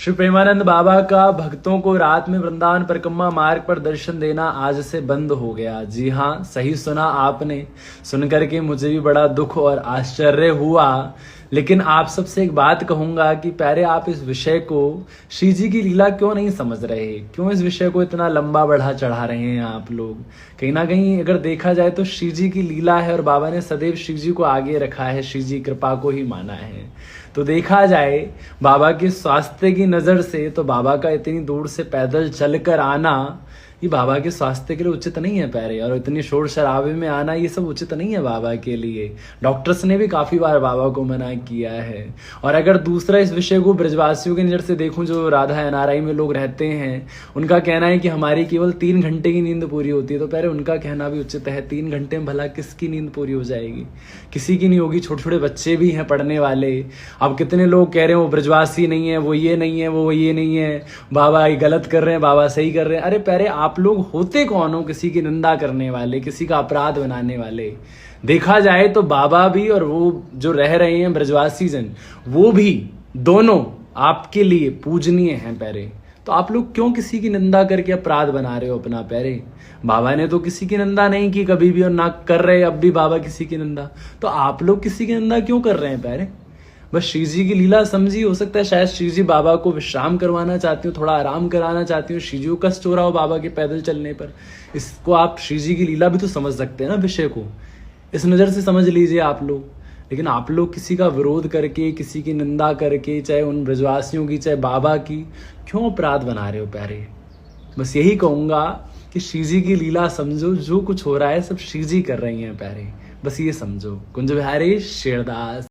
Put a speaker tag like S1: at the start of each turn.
S1: श्री प्रेमानंद बाबा का भक्तों को रात में वृंदावन परिक्रमा मार्ग पर दर्शन देना आज से बंद हो गया। जी हाँ, सही सुना आपने। सुनकर के मुझे भी बड़ा दुख और आश्चर्य हुआ। लेकिन आप सबसे एक बात कहूंगा कि प्यारे, आप इस विषय को, श्री जी की लीला क्यों नहीं समझ रहे? क्यों इस विषय को इतना लंबा बढ़ा चढ़ा रहे हैं आप लोग? कहीं ना कहीं अगर देखा जाए तो श्री जी की लीला है और बाबा ने सदैव श्री जी को आगे रखा है, श्री जी कृपा को ही माना है। तो देखा जाए बाबा के स्वास्थ्य की नजर से तो बाबा का इतनी दूर से पैदल चलकर आना ये बाबा के स्वास्थ्य के लिए उचित नहीं है प्यारे। और इतनी शोर शराबे में आना ये सब उचित नहीं है बाबा के लिए। डॉक्टर्स ने भी काफी बार बाबा को मना किया है। और अगर दूसरा इस विषय को ब्रजवासियों की नजर से देखूं, जो राधा एनआरआई में लोग रहते हैं, उनका कहना है कि हमारी केवल 3 घंटे की नींद पूरी होती है। तो प्यारे, उनका कहना भी उचित है। 3 घंटे में भला किसकी नींद पूरी हो जाएगी? किसी की नहीं होगी। छोटे छोटे बच्चे भी हैं पढ़ने वाले। अब कितने लोग कह रहे हैं वो ब्रजवासी नहीं है, वो ये नहीं है, वो ये नहीं है, बाबा ये गलत कर रहे हैं, बाबा सही कर रहे हैं। अरे प्यारे, आप लोग होते कौन हो किसी की निंदा करने वाले, किसी का अपराध बनाने वाले? देखा जाए तो बाबा भी और वो जो रह रहे हैं ब्रजवासी जन, वो भी दोनों आपके लिए पूजनीय हैं प्यारे। तो आप लोग क्यों किसी की निंदा करके अपराध बना रहे हो अपना प्यारे? बाबा ने तो किसी की निंदा नहीं की कभी भी और ना कर रहे अब भी बाबा किसी की निंदा। तो आप लोग किसी की निंदा क्यों कर रहे हैं प्यारे? बस श्री जी की लीला समझी। हो सकता है शायद श्री जी बाबा को विश्राम करवाना चाहती हो, थोड़ा आराम कराना चाहती हो, श्री जी को कष्ट हो रहा हो बाबा के पैदल चलने पर। इसको आप श्री जी की लीला भी तो समझ सकते हैं ना, विषय को इस नज़र से समझ लीजिए आप लोग। लेकिन आप लोग किसी का विरोध करके, किसी की निंदा करके, चाहे उन ब्रजवासियों की चाहे बाबा की, क्यों अपराध बना रहे हो प्यारे? बस यही कहूँगा कि श्री जी की लीला समझो। जो कुछ हो रहा है सब श्री जी कर रही हैं प्यारे, बस ये समझो। कुंज बिहारी शेरदास।